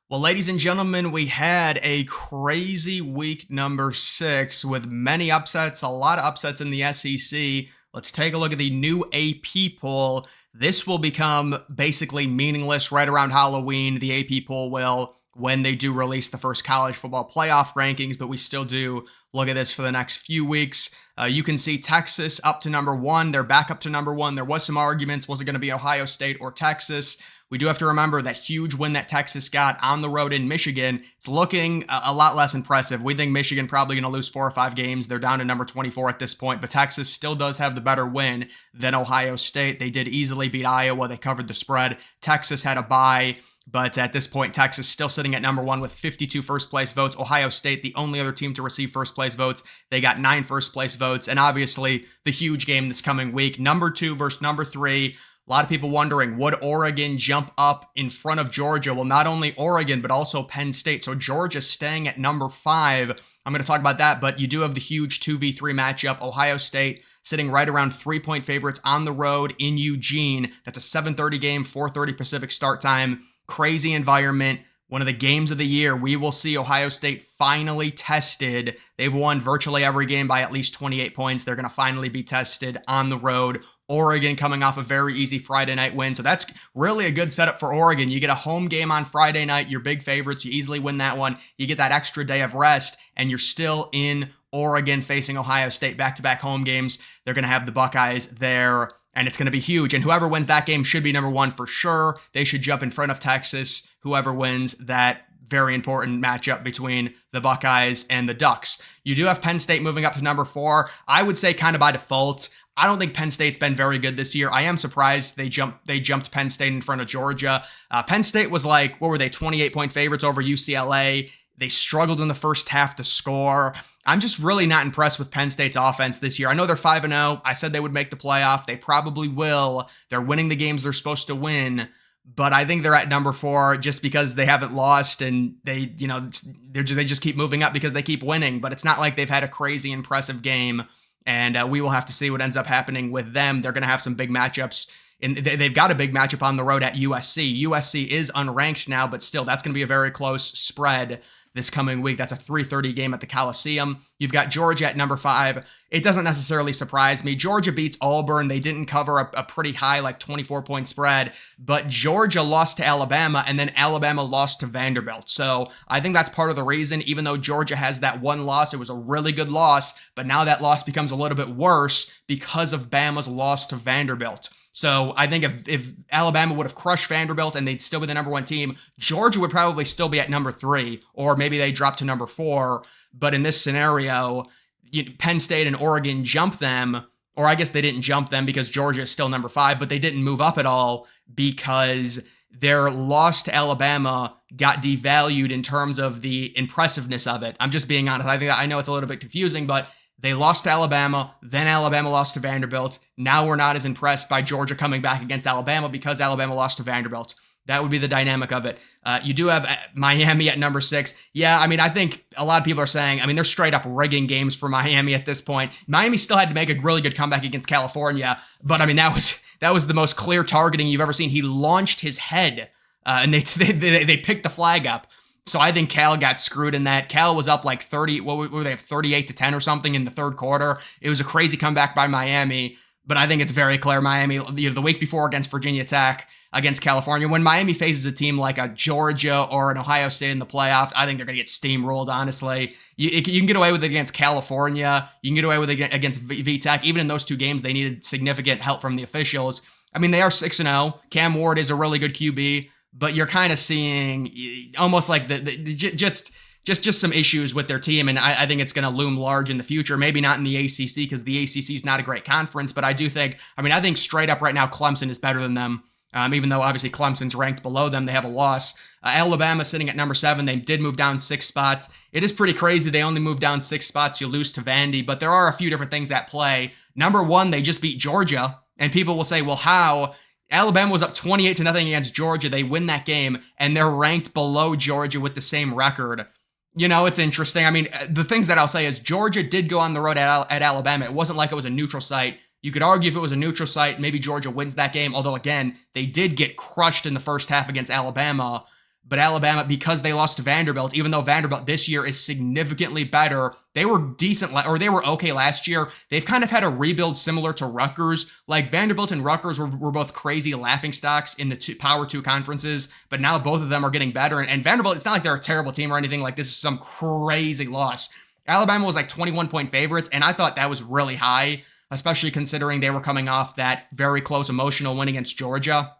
Well, ladies and gentlemen, we had a crazy week number 6 with many upsets, a lot of upsets in the SEC. Let's take a look at the new AP poll. This will become basically meaningless right around Halloween. The AP poll will, when they do release the first college football playoff rankings, but we still do look at this for the next few weeks. You can see Texas up to number 1. They're back up to number 1. There was some arguments. Was it going to be Ohio State or Texas? We do have to remember that huge win that Texas got on the road in Michigan. It's looking a lot less impressive. We think Michigan probably going to lose 4 or 5 games. They're down to number 24 at this point, but Texas still does have the better win than Ohio State. They did easily beat Iowa. They covered the spread. Texas had a bye, but at this point, Texas still sitting at number 1 with 52 first place votes. Ohio State, the only other team to receive first place votes. They got 9 first place votes. And obviously, the huge game this coming week, number 2 versus number 3. A lot of people wondering, would Oregon jump up in front of Georgia? Well, not only Oregon, but also Penn State. So Georgia staying at number 5. I'm going to talk about that, but you do have the huge 2v3 matchup. Ohio State sitting right around 3-point favorites on the road in Eugene. That's a 7:30 game, 4:30 Pacific start time. Crazy environment. One of the games of the year. We will see Ohio State finally tested. They've won virtually every game by at least 28 points. They're going to finally be tested on the road. Oregon coming off a very easy Friday night win. So that's really a good setup for Oregon. You get a home game on Friday night. You're big favorites. You easily win that one. You get that extra day of rest, and you're still in Oregon facing Ohio State. Back-to-back home games. They're going to have the Buckeyes there, and it's going to be huge. And whoever wins that game should be number 1 for sure. They should jump in front of Texas. Whoever wins that very important matchup between the Buckeyes and the Ducks. You do have Penn State moving up to number 4. I would say kind of by default. I don't think Penn State's been very good this year. I am surprised they jumped Penn State in front of Georgia. Penn State was like, what were they, 28-point favorites over UCLA. They struggled in the first half to score. I'm just really not impressed with Penn State's offense this year. I know they're 5-0. I said they would make the playoff. They probably will. They're winning the games they're supposed to win. But I think they're at number 4 just because they haven't lost, and they just keep moving up because they keep winning. But it's not like they've had a crazy impressive game. And we will have to see what ends up happening with them. They're going to have some big matchups. They've got a big matchup on the road at USC. USC is unranked now, but still, that's going to be a very close spread this coming week. That's a 3:30 game at the Coliseum. You've got Georgia at number 5. It doesn't necessarily surprise me. Georgia beats Auburn. They didn't cover a pretty high, like 24-point spread, but Georgia lost to Alabama, and then Alabama lost to Vanderbilt. So I think that's part of the reason, even though Georgia has that one loss, it was a really good loss, but now that loss becomes a little bit worse because of Bama's loss to Vanderbilt. So I think if Alabama would have crushed Vanderbilt and they'd still be the number 1 team, Georgia would probably still be at number 3, or maybe they drop to number 4. But in this scenario, Penn State and Oregon jump them, or I guess they didn't jump them because Georgia is still number 5, but they didn't move up at all because their loss to Alabama got devalued in terms of the impressiveness of it. I'm just being honest. I know it's a little bit confusing, but they lost to Alabama, then Alabama lost to Vanderbilt. Now we're not as impressed by Georgia coming back against Alabama because Alabama lost to Vanderbilt. That would be the dynamic of it. You do have Miami at number 6. Yeah, I think a lot of people are saying, they're straight up rigging games for Miami at this point. Miami still had to make a really good comeback against California, but that was the most clear targeting you've ever seen. He launched his head, and they picked the flag up. So I think Cal got screwed in that. Cal was up like 30, what were they, 38-10 or something in the third quarter. It was a crazy comeback by Miami, but I think it's very clear Miami, the week before against Virginia Tech, against California, when Miami faces a team like a Georgia or an Ohio State in the playoffs, I think they're going to get steamrolled, honestly. You can get away with it against California. You can get away with it against VTech. Even in those 2 games, they needed significant help from the officials. They are 6-0. Cam Ward is a really good QB. But you're kind of seeing almost like just some issues with their team, and I think it's going to loom large in the future. Maybe not in the ACC because the ACC is not a great conference, but I do think, I think straight up right now Clemson is better than them, even though obviously Clemson's ranked below them. They have a loss. Alabama sitting at number 7. They did move down 6 spots. It is pretty crazy. They only moved down 6 spots. You lose to Vandy, but there are a few different things at play. Number 1, they just beat Georgia, and people will say, well, how? Alabama was up 28-0 against Georgia. They win that game, and they're ranked below Georgia with the same record. It's interesting. The things that I'll say is Georgia did go on the road at Alabama. It wasn't like it was a neutral site. You could argue if it was a neutral site, maybe Georgia wins that game. Although, again, they did get crushed in the first half against Alabama. But Alabama, because they lost to Vanderbilt, even though Vanderbilt this year is significantly better, they were decent, or they were okay last year. They've kind of had a rebuild similar to Rutgers. Like Vanderbilt and Rutgers were both crazy laughingstocks in the Power 2 conferences, but now both of them are getting better. And Vanderbilt, it's not like they're a terrible team or anything. Like this is some crazy loss. Alabama was like 21-point favorites, and I thought that was really high, especially considering they were coming off that very close emotional win against Georgia.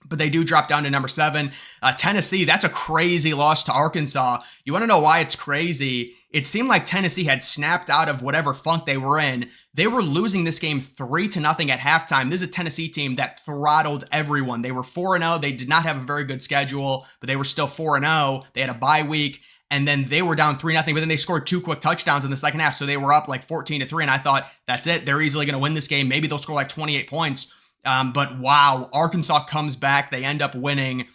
But they do drop down to number 7. Tennessee, that's a crazy loss to Arkansas. You want to know why it's crazy? It seemed like Tennessee had snapped out of whatever funk they were in. They were losing this game 3-0 at halftime. This is a Tennessee team that throttled everyone. They were 4-0. They did not have a very good schedule, but they were still 4-0. They had a bye week. And then they were down 3-0, but then they scored 2 quick touchdowns in the second half. So they were up like 14-3. And I thought, that's it. They're easily going to win this game. Maybe they'll score like 28 points. But wow, Arkansas comes back. They end up winning.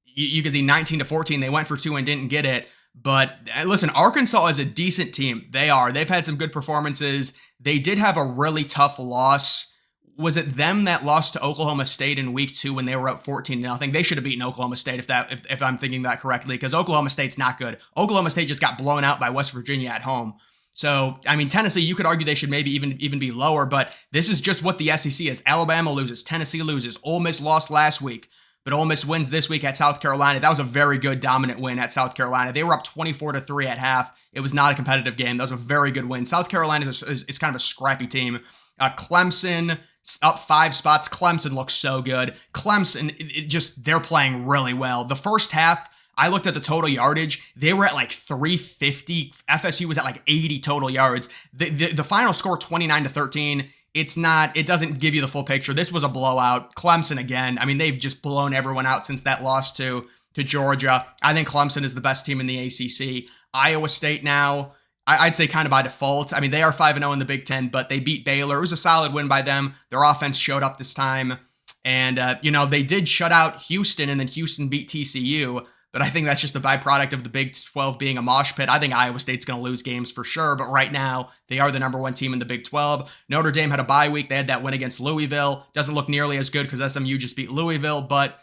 You can see 19-14. They went for 2 and didn't get it. But listen, Arkansas is a decent team. They are. They've had some good performances. They did have a really tough loss. Was it them that lost to Oklahoma State in week 2 when they were up 14-0? They should have beaten Oklahoma State if I'm thinking that correctly, because Oklahoma State's not good. Oklahoma State just got blown out by West Virginia at home. So, I mean, Tennessee, you could argue they should maybe even be lower, but this is just what the SEC is. Alabama loses, Tennessee loses, Ole Miss lost last week, but Ole Miss wins this week at South Carolina. That was a very good dominant win at South Carolina. They were up 24-3 at half. It was not a competitive game. That was a very good win. South Carolina is kind of a scrappy team. Clemson up 5 spots. Clemson looks so good. Clemson, they're playing really well. The first half, I looked at the total yardage. They were at like 350. FSU was at like 80 total yards. The final score, 29-13. It doesn't give you the full picture. This was a blowout. Clemson again. I mean, they've just blown everyone out since that loss to Georgia. I think Clemson is the best team in the ACC. Iowa State now, I'd say kind of by default. I mean, they are 5-0 in the Big Ten, but they beat Baylor. It was a solid win by them. Their offense showed up this time. And, they did shut out Houston, and then Houston beat TCU. But I think that's just a byproduct of the Big 12 being a mosh pit. I think Iowa State's going to lose games for sure. But right now, they are the number 1 team in the Big 12. Notre Dame had a bye week. They had that win against Louisville. Doesn't look nearly as good because SMU just beat Louisville. But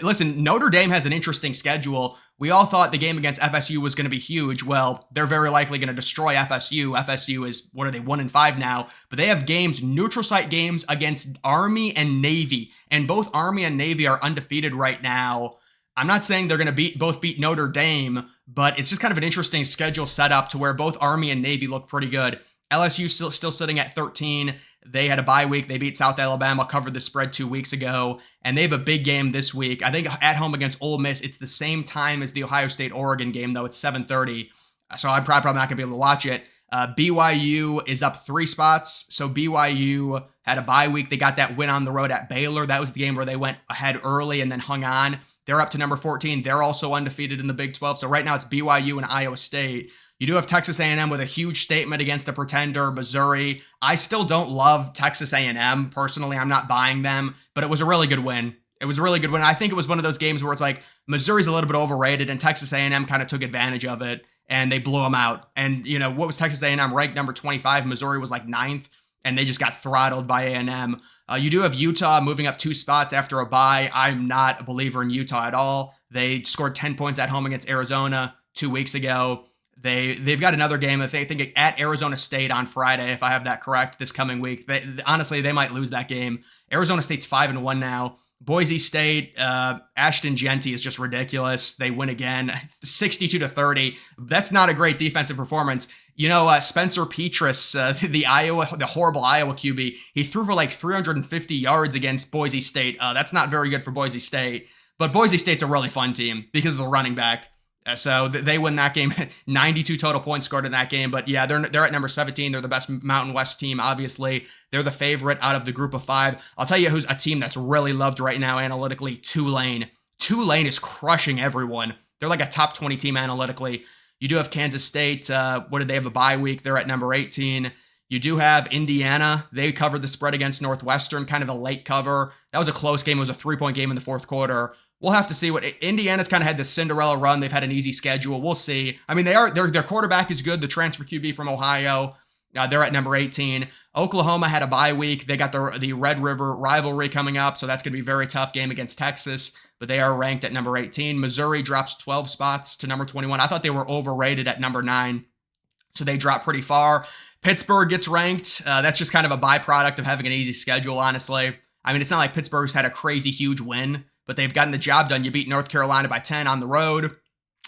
listen, Notre Dame has an interesting schedule. We all thought the game against FSU was going to be huge. Well, they're very likely going to destroy FSU. FSU is, 1-5 now? But they have neutral site games against Army and Navy. And both Army and Navy are undefeated right now. I'm not saying they're going to both beat Notre Dame, but it's just kind of an interesting schedule setup to where both Army and Navy look pretty good. LSU still sitting at 13. They had a bye week. They beat South Alabama, covered the spread 2 weeks ago, and they have a big game this week. I think at home against Ole Miss. It's the same time as the Ohio State-Oregon game, though. It's 7:30, so I'm probably not going to be able to watch it. BYU is up 3 spots, so BYU had a bye week. They got that win on the road at Baylor. That was the game where they went ahead early and then hung on. They're up to number 14. They're also undefeated in the Big 12. So right now it's BYU and Iowa State. You do have Texas A&M with a huge statement against a pretender, Missouri. I still don't love Texas A&M. Personally, I'm not buying them, but it was a really good win. It was a really good win. I think it was one of those games where it's like Missouri's a little bit overrated and Texas A&M kind of took advantage of it and they blew them out. And, what was Texas A&M ranked number 25? Missouri was like 9th, and they just got throttled by A&M. You do have Utah moving up 2 spots after a bye. I'm not a believer in Utah at all. They scored 10 points at home against Arizona 2 weeks ago. They've got another game, I think at Arizona State on Friday, if I have that correct, this coming week. Honestly, they might lose that game. Arizona State's 5-1 now. Boise State, Ashton Genty is just ridiculous. They win again, 62-30. That's not a great defensive performance. Spencer Petras, the horrible Iowa QB, he threw for like 350 yards against Boise State. That's not very good for Boise State. But Boise State's a really fun team because of the running back. So they win that game. 92 total points scored in that game. But yeah, they're at number 17. They're the best Mountain West team, obviously. They're the favorite out of the group of 5. I'll tell you who's a team that's really loved right now analytically, Tulane. Tulane is crushing everyone. They're like a top 20 team analytically. You do have Kansas State. They have a bye week? They're at number 18. You do have Indiana. They covered the spread against Northwestern, kind of a late cover. That was a close game. It was a 3-point game in the fourth quarter. We'll have to see what Indiana's kind of had this Cinderella run. They've had an easy schedule. We'll see. I mean, their quarterback is good. The transfer QB from Ohio. They're at number 18. Oklahoma had a bye week. They got the Red River rivalry coming up, so that's going to be a very tough game against Texas, but they are ranked at number 18. Missouri drops 12 spots to number 21. I thought they were overrated at number 9, so they drop pretty far. Pittsburgh gets ranked. That's just kind of a byproduct of having an easy schedule, honestly. I mean, it's not like Pittsburgh's had a crazy huge win, but they've gotten the job done. You beat North Carolina by 10 on the road.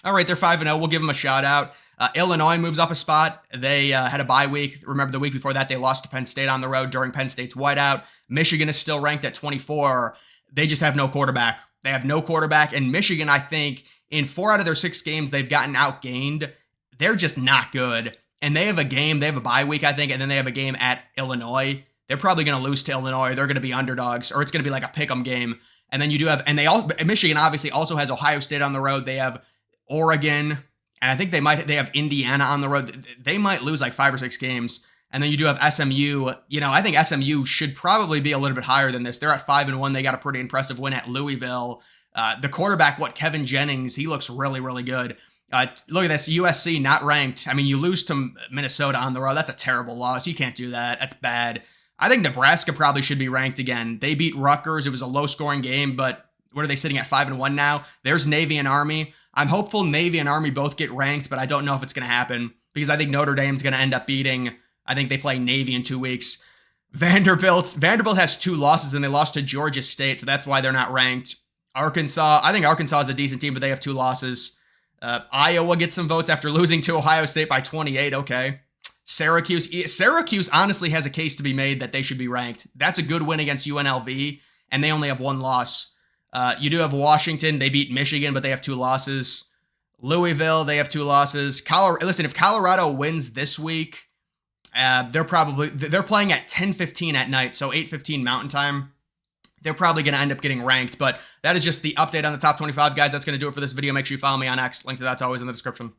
All right, they're 5-0. We'll give them a shout out. Illinois moves up a spot. They had a bye week. Remember, the week before that, they lost to Penn State on the road during Penn State's whiteout. Michigan is still ranked at 24. They just have no quarterback. They have no quarterback. And Michigan, I think, in 4 out of their 6 games, they've gotten outgained. They're just not good. And they have a bye week, I think, and then they have a game at Illinois. They're probably going to lose to Illinois. They're going to be underdogs, or it's going to be like a pick'em game. And then you do have, Michigan obviously also has Ohio State on the road. They have Oregon, and I think they have Indiana on the road. They might lose like 5 or 6 games. And then you do have SMU. I think SMU should probably be a little bit higher than this. They're at 5-1. They got a pretty impressive win at Louisville. The quarterback, Kevin Jennings, he looks really, really good. Look at this, USC not ranked. I mean, you lose to Minnesota on the road. That's a terrible loss. You can't do that. That's bad. I think Nebraska probably should be ranked again. They beat Rutgers. It was a low-scoring game, but what are they sitting at 5-1 now? There's Navy and Army. I'm hopeful Navy and Army both get ranked, but I don't know if it's going to happen because I think Notre Dame's going to end up beating, I think they play Navy in 2 weeks. Vanderbilt has 2 losses, and they lost to Georgia State, so that's why they're not ranked. Arkansas, I think Arkansas is a decent team, but they have 2 losses. Iowa gets some votes after losing to Ohio State by 28, okay. Syracuse honestly has a case to be made that they should be ranked. That's a good win against UNLV, and they only have 1 loss. You do have Washington. They beat Michigan, but they have 2 losses. Louisville, they have 2 losses. Listen, if Colorado wins this week, they're playing at 10:15 at night, so 8:15 Mountain Time. They're probably going to end up getting ranked, but that is just the update on the top 25, guys. That's going to do it for this video. Make sure you follow me on X. Link to that's always in the description.